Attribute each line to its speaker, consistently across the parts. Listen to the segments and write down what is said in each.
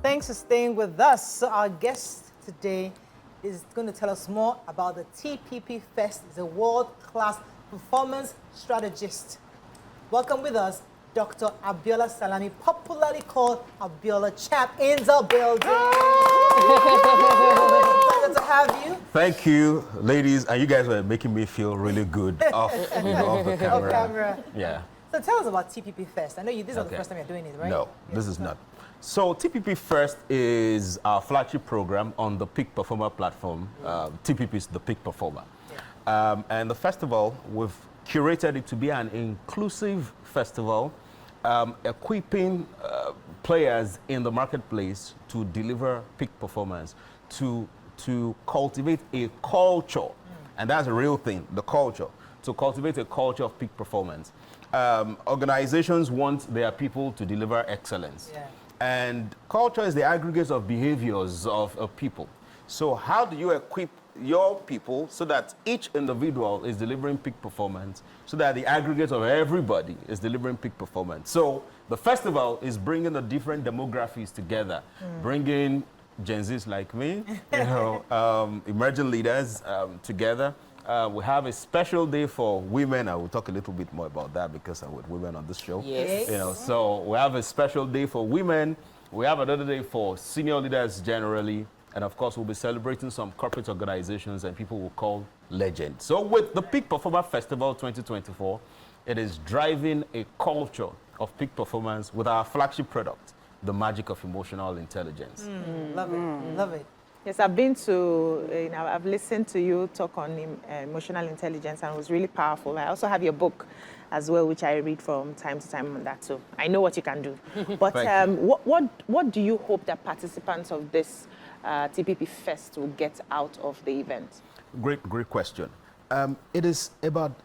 Speaker 1: Thanks for staying with us. So our guest today is going to tell us more about the TPP Fest. He's a world-class performance strategist. Welcome with us, Dr. Abiola Salami, popularly called Abiola Champ, in the building. Pleasure to have you.
Speaker 2: Thank you, ladies. And you guys were making me feel really good off the camera.
Speaker 1: Off camera.
Speaker 2: Yeah.
Speaker 1: So tell us about TPP Fest. I know this is not the
Speaker 2: Okay.
Speaker 1: first time you're doing it, right?
Speaker 2: No, this is not. So TPP First is our flagship program on the Peak Performer platform. TPP is the Peak Performer.
Speaker 1: Yeah.
Speaker 2: And the festival, we've curated it to be an inclusive festival, equipping players in the marketplace to deliver peak performance, to cultivate a culture. And that's a real thing, the culture, to cultivate a culture of peak performance. Organizations want their people to deliver excellence.
Speaker 1: Yeah.
Speaker 2: And culture is the aggregate of behaviors of people. So how do you equip your people so that each individual is delivering peak performance, so that the aggregate of everybody is delivering peak performance? So the festival is bringing the different demographics together, bringing Gen Zs like me, emerging leaders together. We have a special day for women. I will talk a little bit more about that because I'm with women on this show.
Speaker 3: Yes.
Speaker 2: So we have a special day for women. We have another day for senior leaders generally. And of course, we'll be celebrating some corporate organizations and people will call legends. So with the Peak Performer Festival 2024, it is driving a culture of peak performance with our flagship product, the magic of emotional intelligence.
Speaker 1: Love it. Love it.
Speaker 3: Yes, I've been to, I've listened to you talk on emotional intelligence, and it was really powerful. I also have your book as well, which I read from time to time on that, so I know what you can do. But what do you hope that participants of this TPP Fest will get out of the event?
Speaker 2: Great question. It is about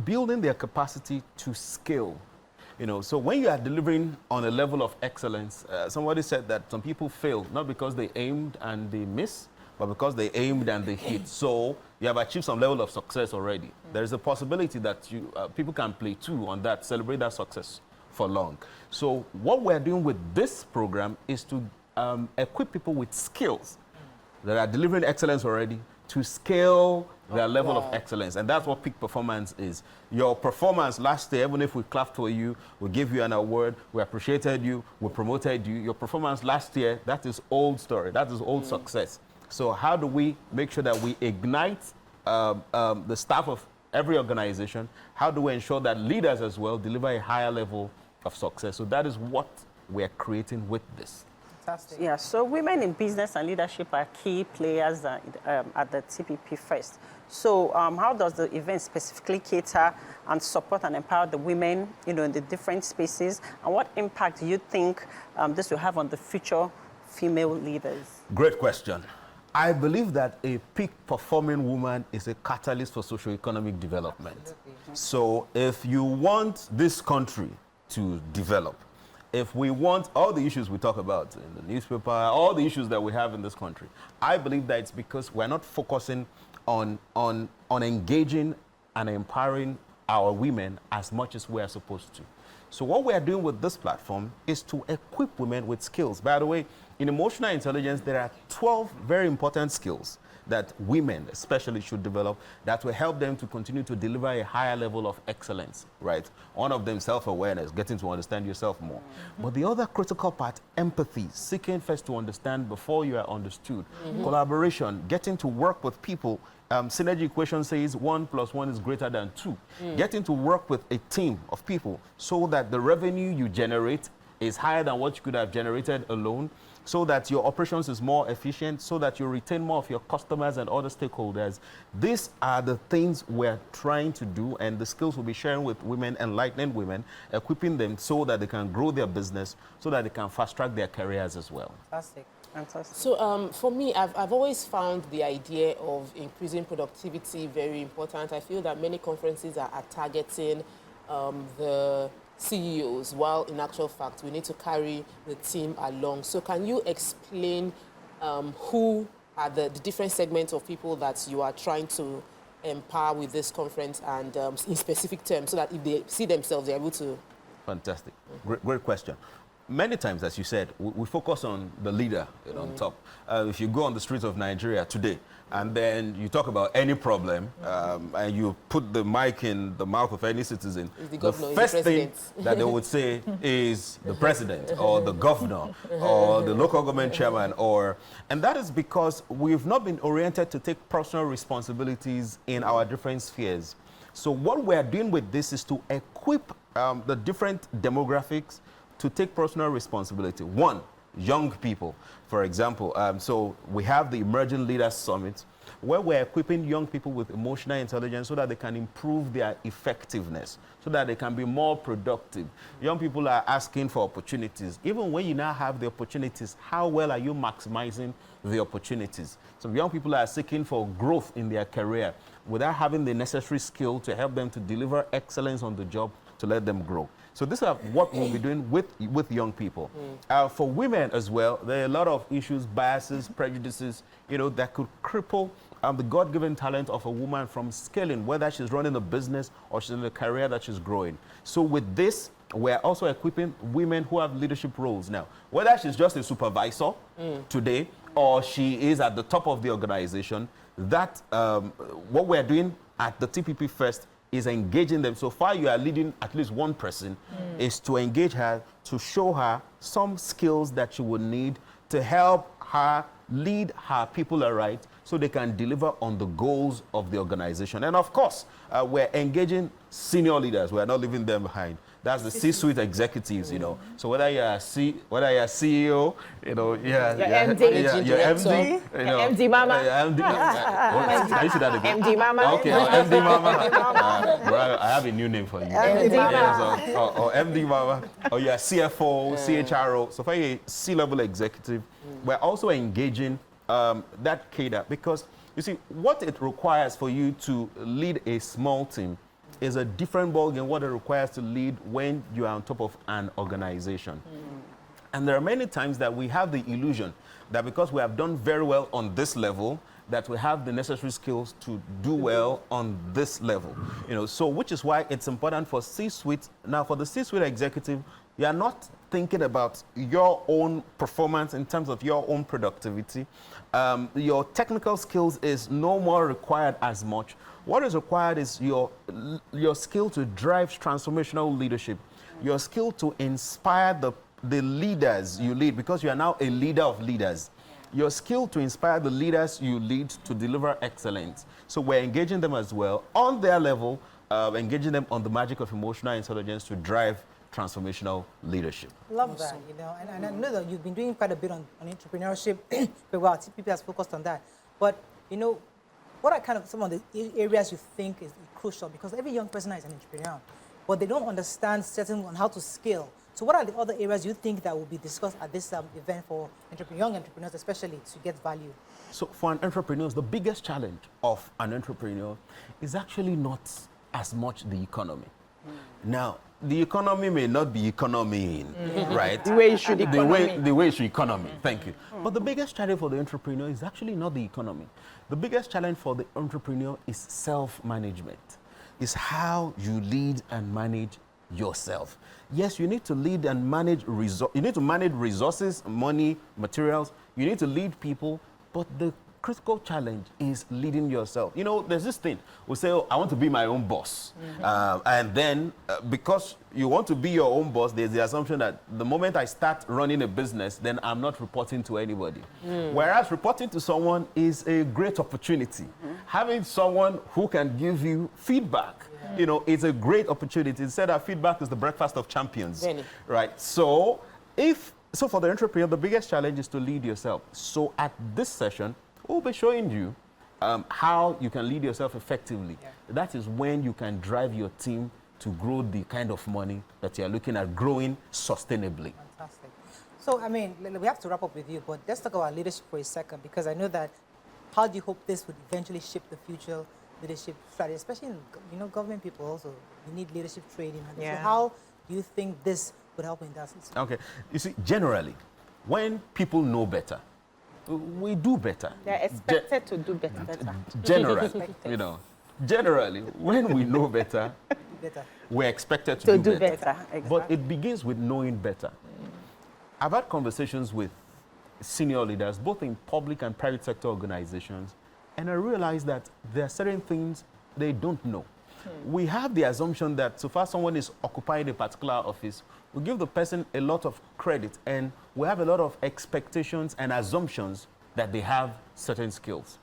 Speaker 2: building their capacity to scale. So when you are delivering on a level of excellence, somebody said that some people fail, not because they aimed and they missed, but because they aimed and they hit. So you have achieved some level of success already. There is a possibility that people can play too on that, celebrate that success for long. So what we're doing with this program is to equip people with skills that are delivering excellence already to scale their level of excellence. And that's what peak performance is. Your performance last year, even if we clapped for you, we gave you an award, we appreciated you, we promoted you, your performance last year, that is old story, that is old success. So how do we make sure that we ignite the staff of every organization? How do we ensure that leaders as well deliver a higher level of success? So that is what we're creating with this.
Speaker 1: Fantastic.
Speaker 4: Yeah, so women in business and leadership are key players at the TPP Fest. So how does the event specifically cater and support and empower the women, in the different spaces? And what impact do you think this will have on the future female leaders?
Speaker 2: Great question. I believe that a peak performing woman is a catalyst for socio-economic development.
Speaker 1: Absolutely.
Speaker 2: So if you want this country to develop, if we want all the issues we talk about in the newspaper, all the issues that we have in this country, I believe that it's because we're not focusing on engaging and empowering our women as much as we are supposed to. So what we are doing with this platform is to equip women with skills. By the way, in emotional intelligence, there are 12 very important skills that women especially should develop that will help them to continue to deliver a higher level of excellence, right? One of them, self-awareness, getting to understand yourself more. But the other critical part, empathy, seeking first to understand before you are understood. Collaboration, getting to work with people. Synergy equation says 1 + 1 is greater than 2. Getting to work with a team of people so that the revenue you generate is higher than what you could have generated alone, so that your operations is more efficient, so that you retain more of your customers and other stakeholders. These are the things we're trying to do, and the skills we'll be sharing with women, enlightening women, equipping them so that they can grow their business, so that they can fast-track their careers as well.
Speaker 1: Fantastic.
Speaker 4: Fantastic.
Speaker 5: So for me, I've always found the idea of increasing productivity very important. I feel that many conferences are targeting the CEOs, while in actual fact, we need to carry the team along. So can you explain who are the different segments of people that you are trying to empower with this conference, and in specific terms, so that if they see themselves, they're able to...
Speaker 2: Fantastic. Great question. many times, as you said, we focus on the leader on top. If you go on the streets of Nigeria today, and then you talk about any problem, and you put the mic in the mouth of any citizen, the first thing that they would say is the president or the governor or the local government chairman, and that is because we've not been oriented to take personal responsibilities in our different spheres. So what we're doing with this is to equip the different demographics to take personal responsibility. One, young people, for example. So we have the Emerging Leaders Summit, where we're equipping young people with emotional intelligence so that they can improve their effectiveness, so that they can be more productive. Young people are asking for opportunities. Even when you now have the opportunities, how well are you maximizing the opportunities? So young people are seeking for growth in their career without having the necessary skill to help them to deliver excellence on the job to let them grow. So this is what we'll be doing with young people. For women as well, there are a lot of issues, biases, prejudices, that could cripple the God-given talent of a woman from scaling, whether she's running a business or she's in a career that she's growing. So with this, we're also equipping women who have leadership roles now, whether she's just a supervisor today or she is at the top of the organization. That what we're doing at the TPP First is engaging them. So far, you are leading at least one person, is to engage her, to show her some skills that she would need to help her lead her people aright so they can deliver on the goals of the organization. And of course, we're engaging senior leaders. We're not leaving them behind. That's the C-suite executives, So whether you're a CEO,
Speaker 3: Your MD.
Speaker 2: Your MD,
Speaker 3: MD Mama.
Speaker 2: Can you see that again?
Speaker 3: MD Mama.
Speaker 2: Okay, MD Mama. Well, I have a new name for you.
Speaker 3: MD Mama.
Speaker 2: Yes, or MD Mama. Or you're CFO, CHRO. So for a C-level executive, we're also engaging that cadre, because you see, what it requires for you to lead a small team is a different ballgame than what it requires to lead when you are on top of an organization. And there are many times that we have the illusion that because we have done very well on this level, that we have the necessary skills to do well on this level. So which is why it's important for C-suite. Now, for the C-suite executive, you are not thinking about your own performance in terms of your own productivity. Your technical skills is no more required as much. What is required is your skill to drive transformational leadership, your skill to inspire the leaders you lead, because you are now a leader of leaders. Your skill to inspire the leaders you lead to deliver excellence. So we're engaging them as well on their level, engaging them on the magic of emotional intelligence to drive transformational leadership.
Speaker 1: Love that, and I know that you've been doing quite a bit on entrepreneurship. But wow, TPP has focused on that. But what are kind of some of the areas you think is crucial? Because every young person is an entrepreneur, but they don't understand certain on how to scale. So what are the other areas you think that will be discussed at this event for young entrepreneurs, especially to get value?
Speaker 2: So for an entrepreneur, the biggest challenge of an entrepreneur is actually not as much the economy. Now, the economy may not be economy, right?
Speaker 3: The way it should economy.
Speaker 2: The way it should economy, thank you. But the biggest challenge for the entrepreneur is actually not the economy. The biggest challenge for the entrepreneur is self-management. It's how you lead and manage yourself. Yes, you need to lead and manage you need to manage resources, money, materials. You need to lead people, but the critical challenge is leading yourself. There's this thing. We say, I want to be my own boss. And then because you want to be your own boss, there's the assumption that the moment I start running a business, then I'm not reporting to anybody. Whereas reporting to someone is a great opportunity. Having someone who can give you feedback, it's a great opportunity. It said that feedback is the breakfast of champions.
Speaker 5: Really?
Speaker 2: Right? So for the entrepreneur, the biggest challenge is to lead yourself. So at this session, we'll be showing you how you can lead yourself effectively. That is when you can drive your team to grow the kind of money that you're looking at growing sustainably.
Speaker 1: Fantastic. So, we have to wrap up with you, but let's talk about leadership for a second, because I know that how do you hope this would eventually shape the future leadership strategy, especially in, government people also, you need leadership training. So how do you think this would help in that sense?
Speaker 2: Okay. You see, generally, when people know better, we do better.
Speaker 3: They're expected to do better.
Speaker 2: Generally, when we know better, we're expected to do better.
Speaker 3: Exactly.
Speaker 2: But it begins with knowing better. I've had conversations with senior leaders, both in public and private sector organizations, and I realized that there are certain things they don't know. We have the assumption that so far someone is occupying a particular office, we give the person a lot of credit, and we have a lot of expectations and assumptions that they have certain skills.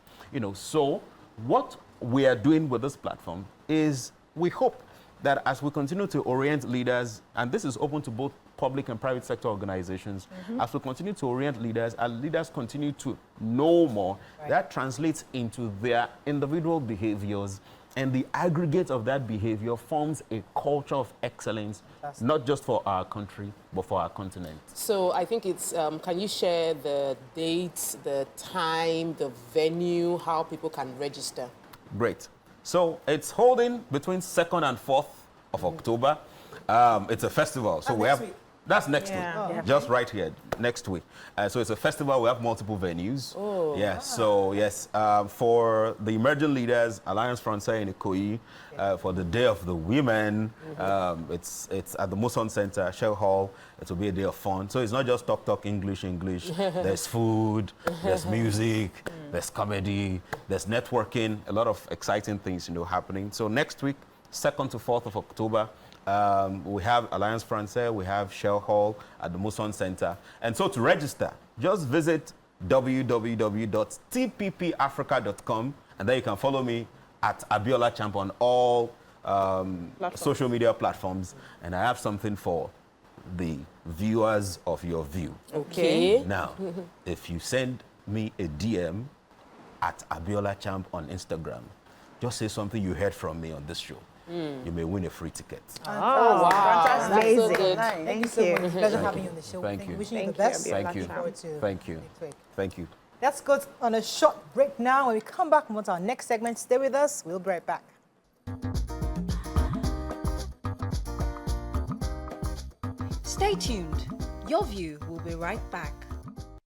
Speaker 2: So what we are doing with this platform is we hope that as we continue to orient leaders, and this is open to both public and private sector organizations, as we continue to orient leaders, as leaders continue to know more, that translates into their individual behaviors, and the aggregate of that behavior forms a culture of excellence, not just for our country, but for our continent.
Speaker 5: So I think it's, can you share the dates, the time, the venue, how people can register?
Speaker 2: Great. So it's holding between 2nd and 4th of October. It's a festival. So
Speaker 1: next week.
Speaker 2: That's next week,
Speaker 3: Yeah.
Speaker 2: just right here, next week. So it's a festival. We have multiple venues.
Speaker 5: Oh.
Speaker 2: Yeah. So yes, for the emerging leaders, Alliance Française in Ikoyi, for the Day of the Women, it's at the Muson Center, Shell Hall. It will be a day of fun. So it's not just talk English. There's food, there's music, there's comedy, there's networking, a lot of exciting things happening. So next week, 2nd to 4th of October. We have Alliance Française, we have Shell Hall at the Muson Center. And so to register, just visit www.tppafrica.com, and there you can follow me at Abiola Champ on all social media platforms. And I have something for the viewers of your view.
Speaker 5: Okay.
Speaker 2: Now, if you send me a DM at Abiola Champ on Instagram, just say something you heard from me on this show. You may win a free ticket.
Speaker 5: Oh, wow.
Speaker 3: Fantastic.
Speaker 5: That's so
Speaker 3: Amazing.
Speaker 5: good.
Speaker 1: Thank you so much. It's a pleasure having you on the show.
Speaker 2: Thank you.
Speaker 1: Wishing you the
Speaker 3: Thank
Speaker 1: best.
Speaker 3: you,
Speaker 2: Thank
Speaker 1: Looking
Speaker 2: you.
Speaker 1: forward to
Speaker 2: Thank you.
Speaker 1: next week.
Speaker 2: Thank you.
Speaker 1: Let's go on a short break now. When we come back, we'll move to our next segment. Stay with us. We'll be right back.
Speaker 6: Stay tuned. Your View will be right back.